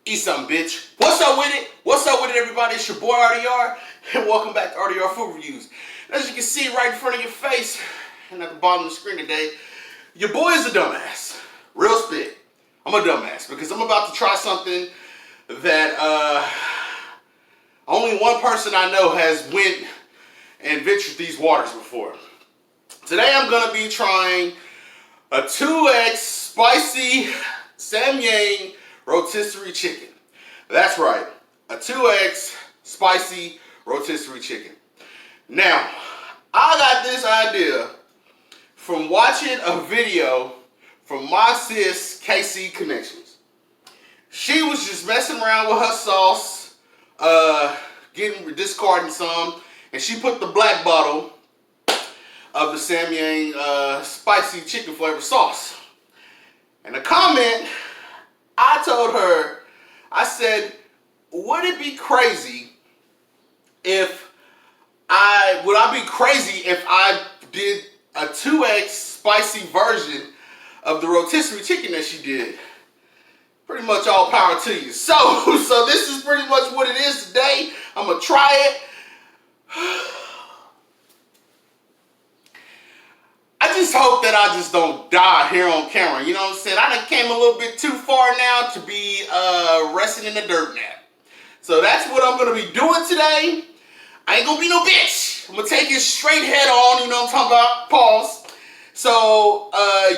Eat something, bitch. What's up with it? What's up with it, everybody? It's your boy RDR, and welcome back to RDR Food Reviews. As you can see right in front of your face, and at the bottom of the screen today, your boy is a dumbass. Real spit. I'm a dumbass because I'm about to try something that only one person I know has went and ventured these waters before. Today I'm going to be trying a 2X spicy Samyang Rotisserie chicken. That's right, a 2X spicy rotisserie chicken. Now, I got this idea from watching a video from my sis, KC Connections. She was just messing around with her sauce, discarding some, and she put the black bottle of the Samyang spicy chicken flavor sauce. In a comment, I told her, I said, would it be crazy if would I be crazy if I did a 2X spicy version of the rotisserie chicken that she did? Pretty much all power to you. So this is pretty much what it is today. I'm gonna try it. I just hope that I just don't die here on camera. You know what I'm saying? I done came a little bit too far now to be resting in the dirt now. So that's what I'm gonna be doing today. I ain't gonna be no bitch. I'm gonna take it straight head on, you know what I'm talking about? Pause. So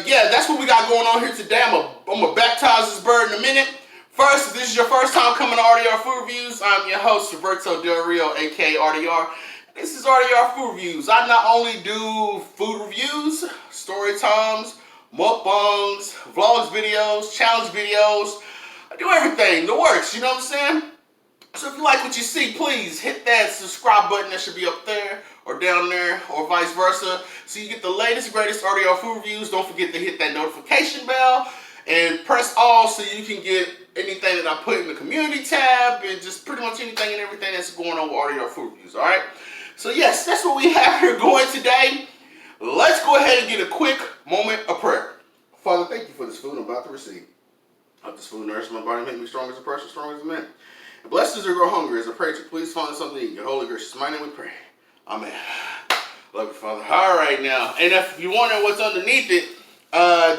yeah, that's what we got going on here today. I'm gonna baptize this bird in a minute. First, if this is your first time coming to RDR Food Reviews, I'm your host, Roberto Del Rio, aka RDR. This is RDR Food Reviews. I not only do food reviews, story times, mukbangs, vlogs videos, challenge videos. I do everything, the works, you know what I'm saying? So if you like what you see, please hit that subscribe button that should be up there or down there or vice versa. So you get the latest, greatest RDR Food Reviews. Don't forget to hit that notification bell and press all so you can get anything that I put in the community tab and just pretty much anything and everything that's going on with RDR Food Reviews, all right? So yes, that's what we have here going today. Let's go ahead and get a quick moment of prayer. Father, thank you for this food I'm about to receive. Let this food nourish my body, make me strong as a person, strong as a man. And blessed as I grow hungry, as I pray to please find something to eat. Your holy gracious mighty name we pray. Amen. Love you, Father. All right now, and if you wonder what's underneath it,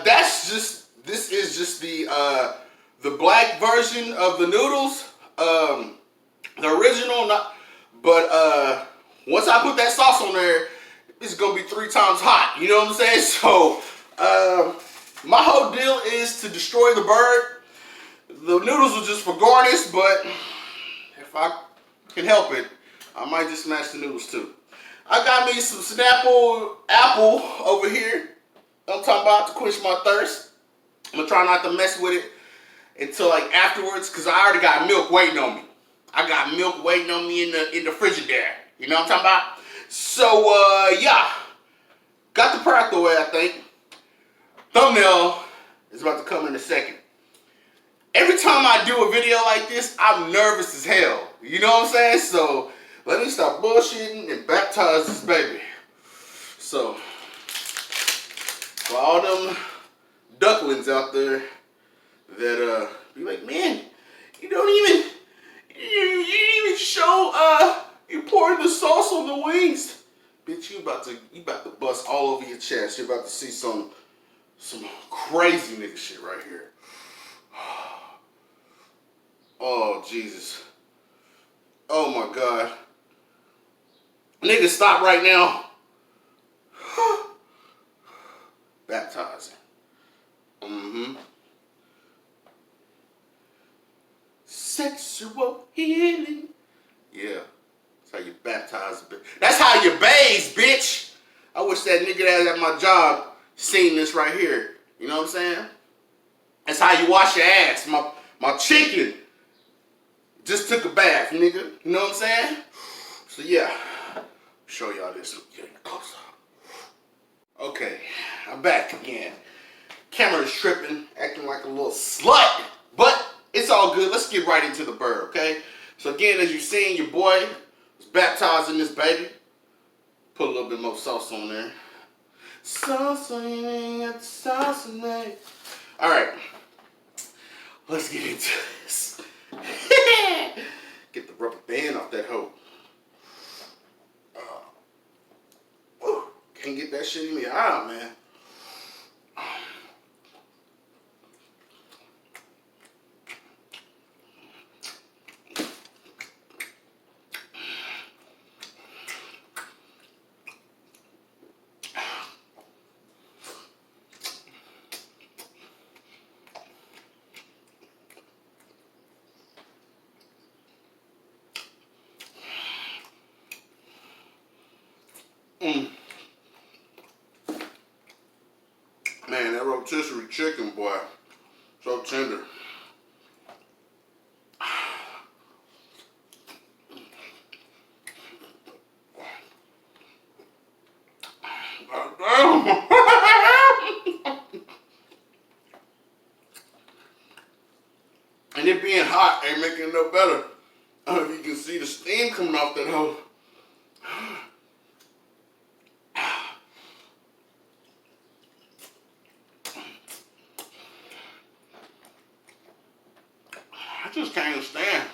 this is just the black version of the noodles, the original. But once I put that sauce on there, it's gonna be 3 times hot. You know what I'm saying? So my whole deal is to destroy the bird. The noodles are just for garnish, but if I can help it, I might just smash the noodles too. I got me some Snapple apple over here. I'm talking about to quench my thirst. I'm gonna try not to mess with it until like afterwards, cause I already got milk waiting on me. I got milk waiting on me in the Frigidaire. You know what I'm talking about? So yeah, got the prayer out the way. I think thumbnail is about to come in a second. Every time I do a video like this, I'm nervous as hell. You know what I'm saying? So let me stop bullshitting and baptize this baby. So for all them ducklings out there that be like, man, you didn't even show you pouring the sauce on the wings. Bitch, you about to bust all over your chest. You're about to see some crazy nigga shit right here. Oh, Jesus. Oh, my God. Nigga, stop right now. Baptizing. Sexual healing. Yeah. That's how you baptize. That's how you bathe, bitch. I wish that nigga that at my job seen this right here. You know what I'm saying? That's how you wash your ass. My chicken just took a bath, nigga. You know what I'm saying? So yeah, show y'all this. Get close up. Okay, I'm back again. Camera's tripping, acting like a little slut, but it's all good. Let's get right into the bird, okay? So again, as you've seen, your boy was baptizing this baby. Put a little bit more sauce on there. Sauce on sauce on. All right, let's get into this. shit in me out, man. Man, that rotisserie chicken, boy, so tender. And it being hot ain't making it no better. I don't know if you can see the steam coming off that hole. I just can't stand.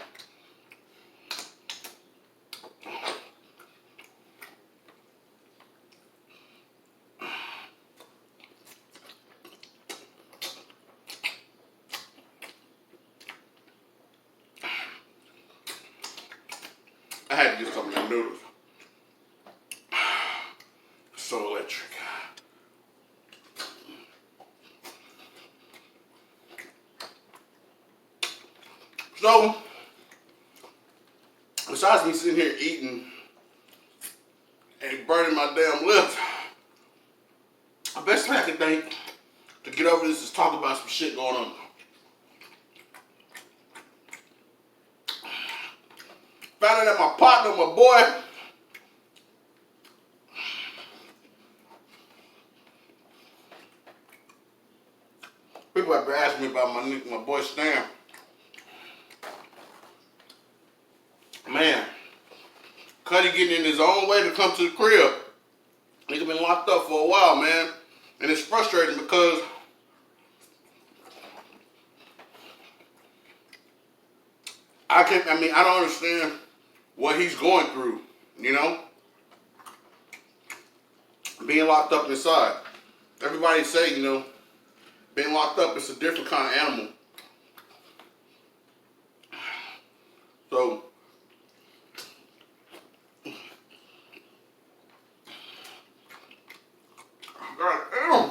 I had to get some of them noodles. So electric. So, besides me sitting here eating and burning my damn lips, the best thing I can think to get over this is talk about some shit going on. Found out that my partner, my boy, people have been asking me about my boy Stan. Man, Cuddy getting in his own way to come to the crib. Nigga been locked up for a while, man. And it's frustrating because I don't understand what he's going through, you know? Being locked up inside. Everybody say, you know, being locked up is a different kind of animal. So, God damn.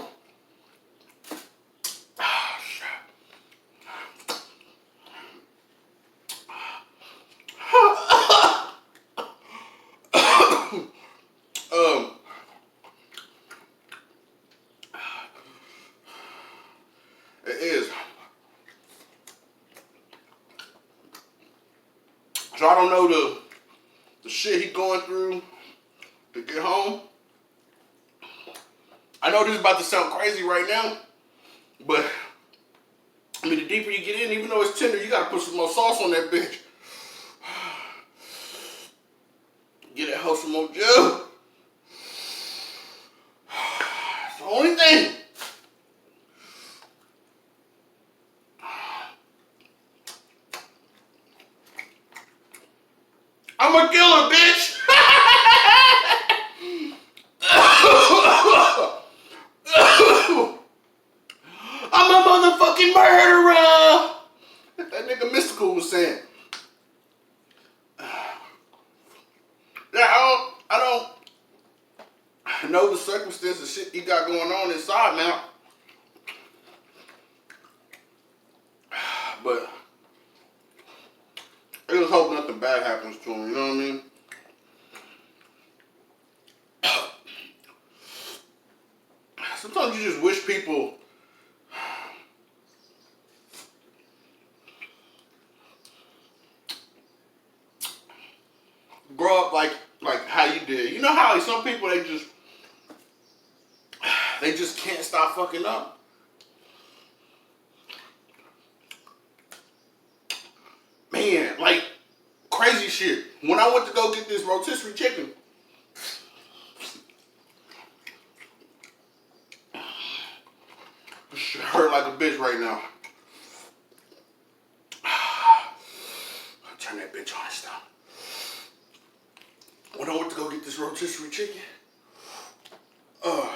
It is. So I don't know the shit he going through to get home. I know this is about to sound crazy right now, but I mean the deeper you get in, even though it's tender, you gotta put some more sauce on that bitch. Get that hoe some more gel. It's the only thing. I'm a killer, bitch. I'm a motherfucking murderer. That nigga Mystical was saying. Yeah, I don't know the circumstances shit he got going on inside now. But I just hope nothing bad happens to him, you know what I mean? Sometimes you just wish people grow up like how you did. You know how like, some people they just can't stop fucking up. Man, like crazy shit. When I went to go get this rotisserie chicken, it hurt like a bitch right now. Turn that bitch on and stop. When I went to go get this rotisserie chicken, Uh,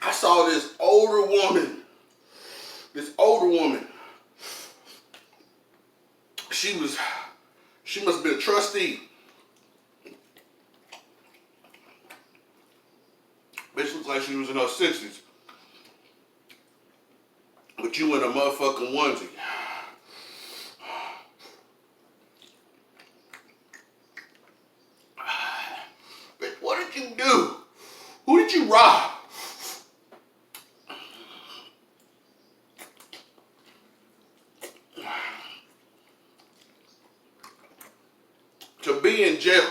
I saw this older woman. She must have been a trustee. Bitch looks like she was in her 60s. But you in a motherfucking onesie. Bitch, what did you do? Who did you rob? To be in jail.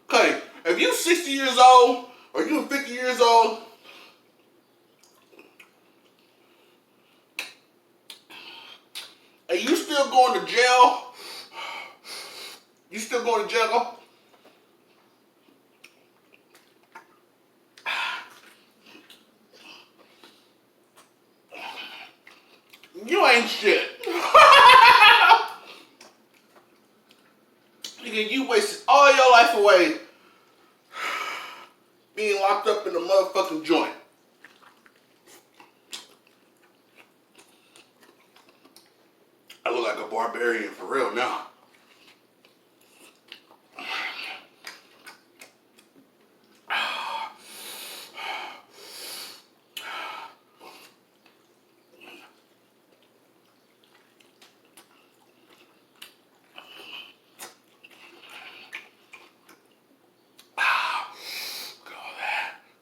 Cuddy, if you 60 years old or you 50 years old, and you still going to jail, you ain't shit. Nigga, you wasted all your life away being locked up in a motherfucking joint. I look like a barbarian for real now.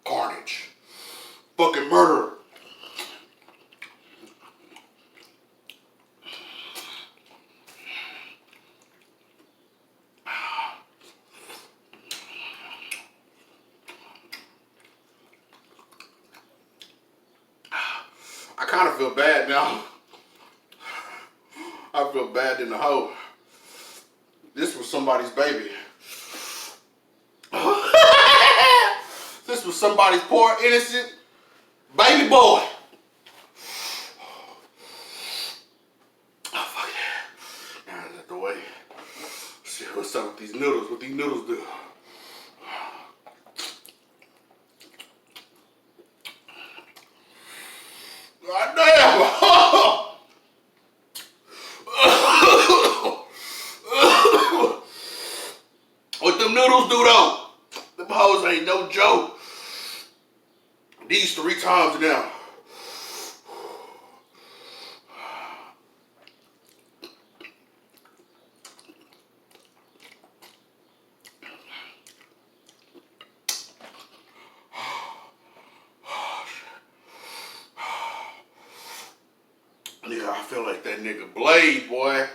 Carnage. Fucking murder. I kind of feel bad now. I feel bad in the hole. This was somebody's baby. This was somebody's poor, innocent baby boy. Oh, fuck yeah. Now that's the way. Let's see what's up with these noodles. What these noodles do. God damn. What them noodles do though? Them hoes ain't no joke. These 3 times now. Nigga, I feel like that nigga Blade, boy.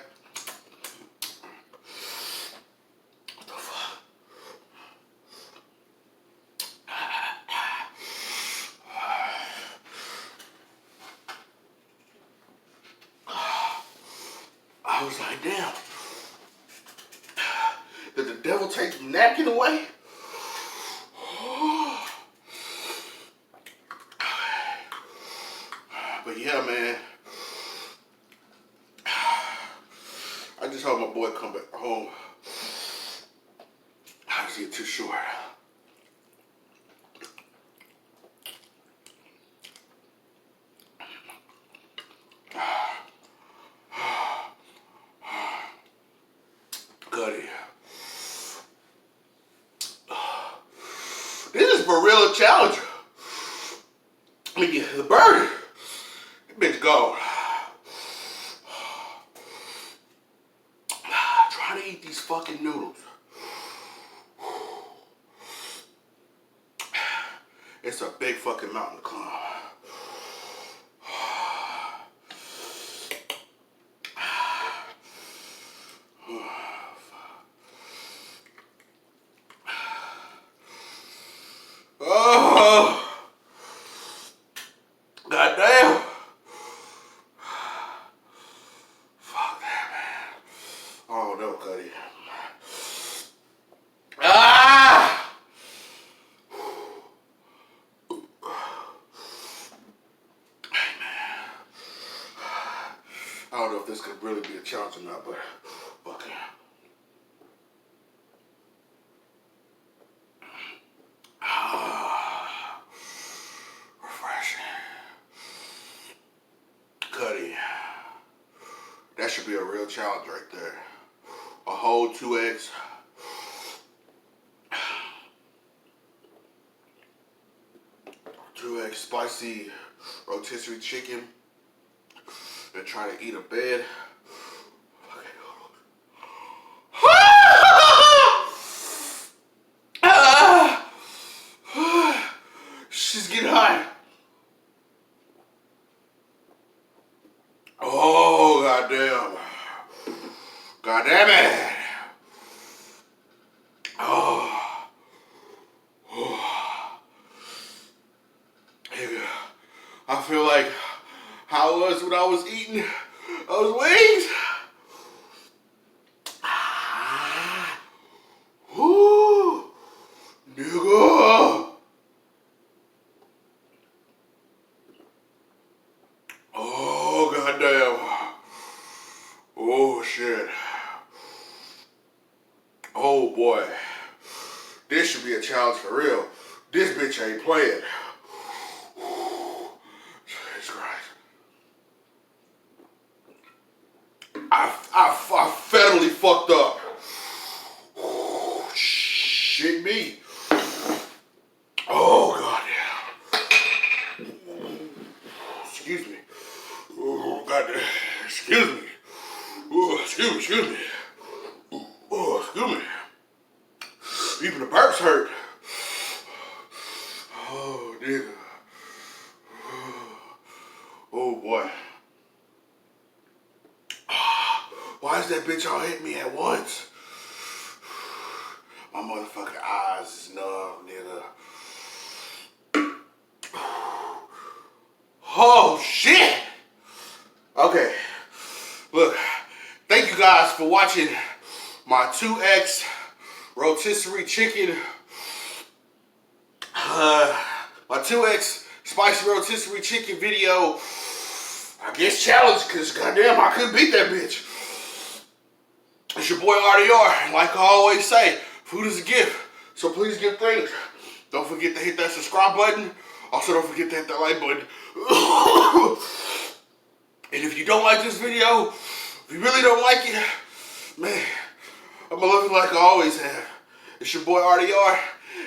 What the fuck? I was like, damn. Did the devil take the napkin away? But yeah, man. I just hope my boy come back home. I just get too short. Cuddy. This is for real a challenger. I mean, the burger. That bitch gone. Trying to eat these fucking noodles. It's a big fucking mountain to climb. Oh, goddamn. Fuck that, man. Oh no, Cuddy. Ah! Hey, man. I don't know if this could really be a challenge or not, but fuck it. That should be a real challenge right there. A whole 2 eggs. Two egg spicy rotisserie chicken. And try to eat a bed. Okay, hold on. She's getting hot. Oh, goddamn. God damn it. Oh. I feel like how it was when I was eating those wings. Whoo, nigga. Oh, goddamn. Oh, shit. Oh, boy. This should be a challenge for real. This bitch ain't playing. Jesus Christ. I federally fucked up. Shit me. Oh, goddamn. Excuse me. Oh, goddamn. Excuse me. Oh, excuse me. Oh, excuse me. Even the burps hurt. Oh, nigga. Oh, boy. Why is that bitch all hit me at once? My motherfucking eyes is numb, nigga. Oh, shit! Okay. Look, thank you guys for watching my 2X rotisserie chicken. My 2X spicy rotisserie chicken video. I guess challenge, because goddamn, I couldn't beat that bitch. It's your boy RDR, and like I always say, food is a gift, so please give thanks. Don't forget to hit that subscribe button. Also, don't forget to hit that like button. And if you don't like this video, if you really don't like it, man, I'm gonna love you like I always have. It's your boy RDR,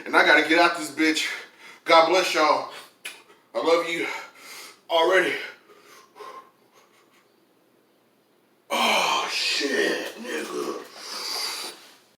and I gotta get out this bitch. God bless y'all. I love you already.